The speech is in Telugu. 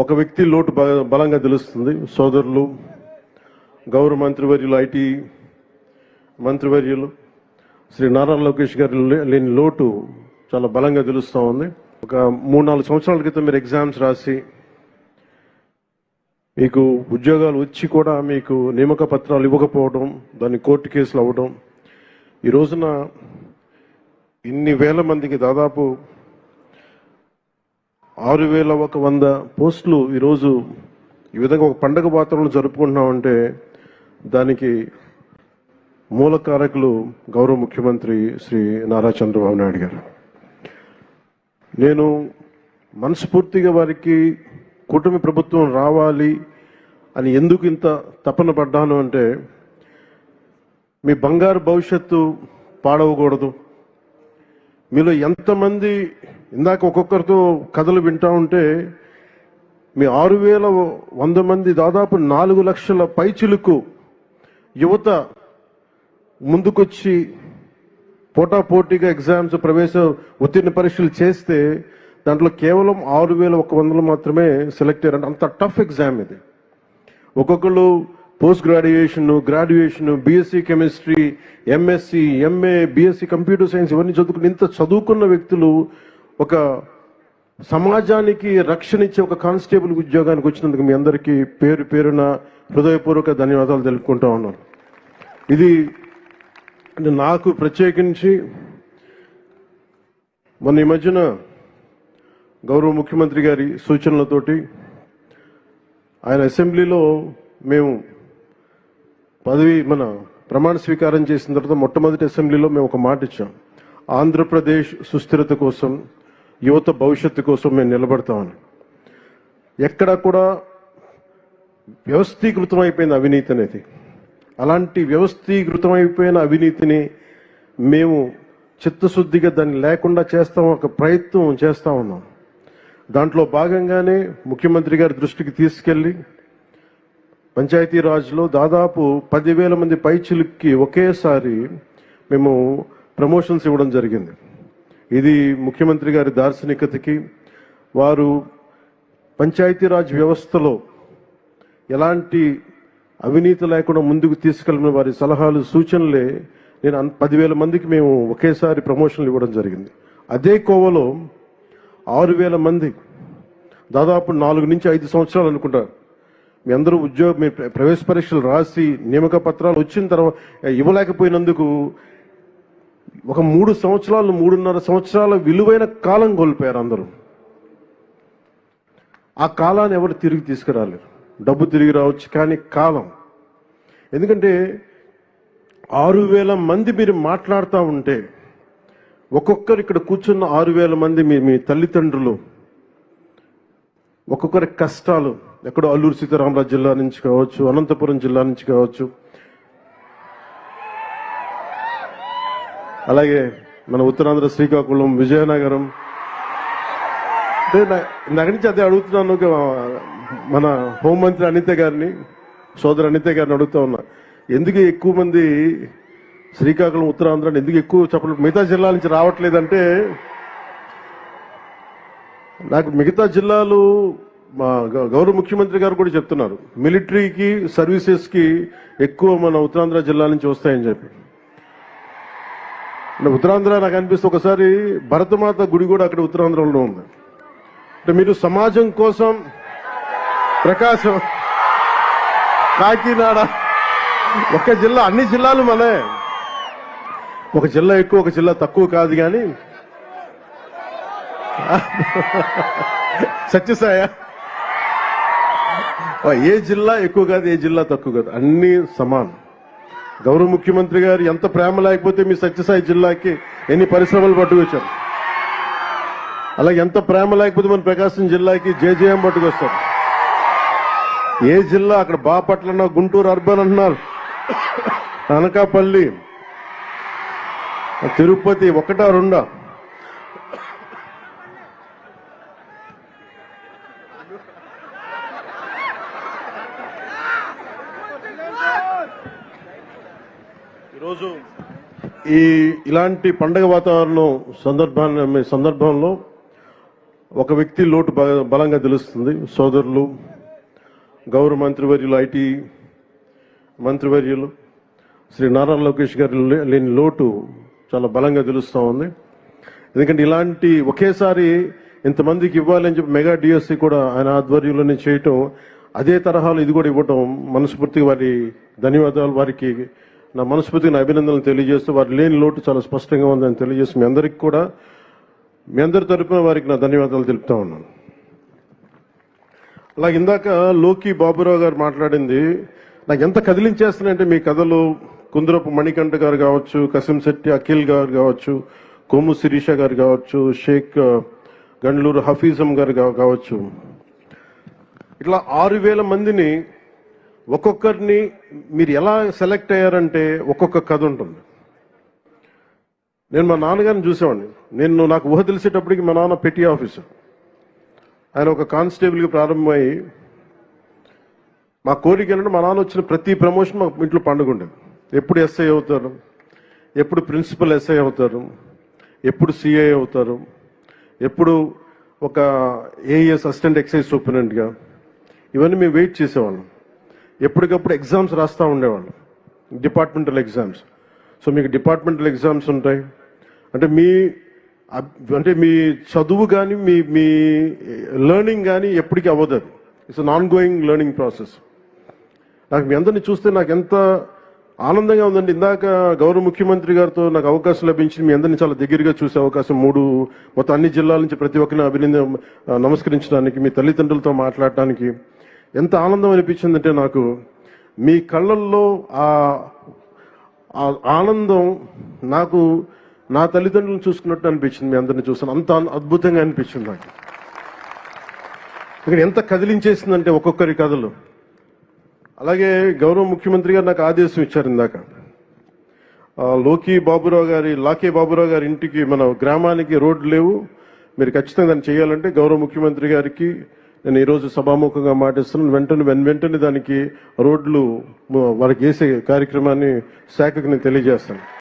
ఒక వ్యక్తి లోటు బలంగా తెలుస్తుంది. సోదరులు గౌరవ మంత్రివర్యులు ఐటీ మంత్రివర్యులు శ్రీ నారా లోకేష్ గారు లేని లోటు చాలా బలంగా తెలుస్తూ ఉంది. ఒక 3-4 సంవత్సరాల క్రితం మీరు ఎగ్జామ్స్ రాసి మీకు ఉద్యోగాలు వచ్చి కూడా మీకు నియామక పత్రాలు ఇవ్వకపోవడం, దాన్ని కోర్టు కేసులు అవ్వడం, ఈ రోజున ఇన్ని వేల మందికి దాదాపు 6,100 పోస్టులు ఈరోజు ఈ విధంగా ఒక పండగ వాతావరణం జరుపుకుంటున్నామంటే దానికి మూల కారకులు గౌరవ ముఖ్యమంత్రి శ్రీ నారా చంద్రబాబు నాయుడు గారు. నేను మనస్ఫూర్తిగా వారికి కూటమి ప్రభుత్వం రావాలి అని ఎందుకు ఇంత తపన పడ్డాను అంటే, మీ బంగారు భవిష్యత్తు పాడవకూడదు. మీలో ఎంతమంది ఇందాక ఒక్కొక్కరితో కథలు వింటా ఉంటే మీ 6,100 మంది దాదాపు 4 లక్షల పైచిలుకు యువత ముందుకొచ్చి పోటాపోటీగా ఎగ్జామ్స్ ప్రవేశ ఉత్తీర్ణ పరీక్షలు చేస్తే దాంట్లో కేవలం 6,100 మాత్రమే సెలెక్ట్ అయ్యారంటే అంత టఫ్ ఎగ్జామ్ ఇది. ఒక్కొక్కరు post graduation, BSc chemistry, MSc, MA, BSc computer science ఇవన్నీ చదువుకుని ఇంత చదువుకున్న వ్యక్తులు ఒక సమాజానికి రక్షణ ఇచ్చే ఒక కానిస్టేబుల్ ఉద్యోగానికి వచ్చినందుకు మీ అందరికీ పేరు పేరున హృదయపూర్వక ధన్యవాదాలు తెలుపుకుంటా ఉన్నాను. ఇది నాకు ప్రత్యేకించి మొన్న ఈ మధ్యన గౌరవ ముఖ్యమంత్రి గారి సూచనలతోటి ఆయన అసెంబ్లీలో మేము మన ప్రమాణ స్వీకారం చేసిన తర్వాత మొట్టమొదటి అసెంబ్లీలో మేము ఒక మాట ఇచ్చాం. ఆంధ్రప్రదేశ్ సుస్థిరత కోసం, యువత భవిష్యత్తు కోసం మేము నిలబడతామని. ఎక్కడా కూడా వ్యవస్థీకృతం అయిపోయింది అవినీతి అనేది. అలాంటి వ్యవస్థీకృతమైపోయిన అవినీతిని మేము చిత్తశుద్ధిగా దాన్ని లేకుండా చేస్తాం, ఒక ప్రయత్నం చేస్తూ ఉన్నాం. దాంట్లో భాగంగానే ముఖ్యమంత్రి గారి దృష్టికి తీసుకెళ్లి పంచాయతీరాజ్లో దాదాపు 10,000 మంది పైచిలుక్కి ఒకేసారి మేము ప్రమోషన్స్ ఇవ్వడం జరిగింది. ఇది ముఖ్యమంత్రి గారి దార్శనికతకి, వారు పంచాయతీరాజ్ వ్యవస్థలో ఎలాంటి అవినీతి లేకుండా ముందుకు తీసుకెళ్లిన వారి సలహాలు, సూచనలే నేను 10,000 మందికి మేము ఒకేసారి ప్రమోషన్లు ఇవ్వడం జరిగింది. అదే కోవలో 6,000 మంది దాదాపు 4 నుంచి 5 సంవత్సరాలు అనుకుంటారు మీ అందరూ మీ ప్రవేశ పరీక్షలు రాసి నియామక పత్రాలు వచ్చిన తర్వాత ఇవ్వలేకపోయినందుకు ఒక 3 సంవత్సరాలు, 3.5 సంవత్సరాల విలువైన కాలం కోల్పోయారు అందరూ. ఆ కాలాన్ని ఎవరు తిరిగి తీసుకురాలేరు. డబ్బు తిరిగి రావచ్చు కానీ కాలం, ఎందుకంటే 6,000 మంది మీరు మాట్లాడుతూ ఉంటే ఒక్కొక్కరు ఇక్కడ కూర్చున్న 6,000 మంది మీ తల్లిదండ్రులు, ఒక్కొక్కరి కష్టాలు, ఎక్కడో అల్లూరు సీతారామరాజు జిల్లా నుంచి కావచ్చు, అనంతపురం జిల్లా నుంచి కావచ్చు, అలాగే మన ఉత్తరాంధ్ర శ్రీకాకుళం, విజయనగరం. నాకు నుంచి అదే అడుగుతున్నాను. మన హోంమంత్రి అనిత గారిని, సోదరు అనిత గారిని అడుగుతా ఉన్నా, ఎందుకు ఎక్కువ మంది శ్రీకాకుళం, ఉత్తరాంధ్ర ఎందుకు ఎక్కువ చెప్పలేదు, మిగతా జిల్లాల నుంచి రావట్లేదంటే, నాకు మిగతా జిల్లాలు మా గౌరవ ముఖ్యమంత్రి గారు కూడా చెప్తున్నారు, మిలిటరీకి సర్వీసెస్కి ఎక్కువ మన ఉత్తరాంధ్ర జిల్లా నుంచి వస్తాయని చెప్పి. ఉత్తరాంధ్ర నాకు అనిపిస్తే ఒకసారి భరతమాత గుడి కూడా అక్కడ ఉత్తరాంధ్రలో ఉంది. అంటే మీరు సమాజం కోసం ప్రకాశం, కాకినాడ, ఒక జిల్లా, అన్ని జిల్లాలు మనే, ఒక జిల్లా ఎక్కువ ఒక జిల్లా తక్కువ కాదు. కానీ సత్యసాయ ఏ జిల్లా ఎక్కువ కాదు, ఏ జిల్లా తక్కువ కాదు, అన్ని సమానం. గౌరవ ముఖ్యమంత్రి గారు ఎంత ప్రేమ లేకపోతే మీ సత్యసాయి జిల్లాకి ఎన్ని పరిశ్రమలు పట్టుకొచ్చారు, అలాగే ఎంత ప్రేమ లేకపోతే మన ప్రకాశం జిల్లాకి జేజేఎం పట్టుకొస్తారు. ఏ జిల్లా అక్కడ బాపట్ల అన్నా, గుంటూరు అర్బన్ అంటున్నారు, అనకాపల్లి, తిరుపతి, 1-2. ఈరోజు ఇలాంటి పండగ వాతావరణం సందర్భంలో ఒక వ్యక్తి లోటు బలంగా తెలుస్తుంది. సోదరులు, గౌరవ మంత్రివర్యులు, ఐటీ మంత్రివర్యులు శ్రీ నారా లోకేష్ గారు లేని లోటు చాలా బలంగా తెలుస్తూ ఉంది. ఎందుకంటే ఇలాంటి ఒకేసారి ఇంతమందికి ఇవ్వాలని చెప్పి మెగా డిఎస్సి కూడా ఆయన ఆధ్వర్యంలోనే చేయటం, అదే తరహాలో ఇది కూడా ఇవ్వటం మనస్ఫూర్తిగా వారి ధన్యవాదాలు. వారికి నా మనస్ఫూర్తిగా నా అభినందనలు తెలియజేస్తూ, వారి లేని లోటు చాలా స్పష్టంగా ఉందని తెలియజేస్తూ మీ అందరికీ కూడా, మీ అందరి తరపున వారికి నా ధన్యవాదాలు తెలుపుతా ఉన్నాను. అలాగే ఇందాక లోకి బాబురావు గారు మాట్లాడింది నాకు ఎంత కదిలించేస్తున్నాయంటే, మీ కథలు కుందరపు మణికంఠ గారు కావచ్చు, కసింశెట్టి అఖిల్ గారు కావచ్చు, కొమ్ము శిరీష గారు కావచ్చు, షేక్ గండ్లూరు హఫీజం గారు కావచ్చు, ఇట్లా 6,000 మందిని ఒక్కొక్కరిని మీరు ఎలా సెలెక్ట్ అయ్యారంటే ఒక్కొక్క కథ ఉంటుంది. నేను మా నాన్నగారిని చూసేవాడిని. నాకు ఊహ తెలిసేటప్పటికి మా నాన్న పెట్టి ఆఫీసర్. ఆయన ఒక కానిస్టేబుల్కి ప్రారంభమై మా కోరిక ఏంటంటే, మా నాన్న వచ్చిన ప్రతి ప్రమోషన్ మా ఇంట్లో పండుగ ఉండేది. ఎప్పుడు ఎస్ఐ అవుతారు, ఎప్పుడు ప్రిన్సిపల్ ఎస్ఐ అవుతారు, ఎప్పుడు సిఐ అవుతారు, ఎప్పుడు ఒక ఏఎస్ అసిస్టెంట్ ఎక్సైజ్ సూపరింటెండెంట్గా, ఇవన్నీ మేము వెయిట్ చేసేవాళ్ళం. ఎప్పటికప్పుడు ఎగ్జామ్స్ రాస్తూ ఉండేవాళ్ళం, డిపార్ట్మెంటల్ ఎగ్జామ్స్. సో మీకు డిపార్ట్మెంటల్ ఎగ్జామ్స్ ఉంటాయి అంటే మీ చదువు కానీ మీ లెర్నింగ్ కానీ ఎప్పటికీ అవ్వదు. It's an on going learning process. నాకు మీ అందరినీ చూస్తే నాకు ఎంత ఆనందంగా ఉందండి. ఇందాక గౌరవ ముఖ్యమంత్రి గారితో నాకు అవకాశం లభించింది. మీ అందరినీ చాలా దగ్గరగా చూసే అవకాశం, మొత్తం అన్ని జిల్లాల నుంచి ప్రతి ఒక్కరిని నమస్కరించడానికి, మీ తల్లిదండ్రులతో మాట్లాడటానికి ఎంత ఆనందం అనిపించిందంటే, నాకు మీ కళ్ళల్లో ఆ ఆనందం నాకు నా తల్లిదండ్రులను చూసుకున్నట్టు అనిపించింది. మీ అందరిని చూసాను, అంత అద్భుతంగా అనిపించింది నాకు. ఇక్కడ ఎంత కదిలించేసిందంటే ఒక్కొక్కరి కథలు. అలాగే గౌరవ ముఖ్యమంత్రి గారు నాకు ఆదేశం ఇచ్చారు ఇందాక, లాకే బాబురావు గారి ఇంటికి, మన గ్రామానికి రోడ్లు లేవు, మీరు ఖచ్చితంగా దాన్ని చేయాలంటే గౌరవ ముఖ్యమంత్రి గారికి నేను ఈరోజు సభాముఖంగా మాటిస్తున్నాను. వెంటనే దానికి రోడ్లు వారికి వేసే కార్యక్రమాన్ని శాఖకు నేను తెలియజేస్తాను.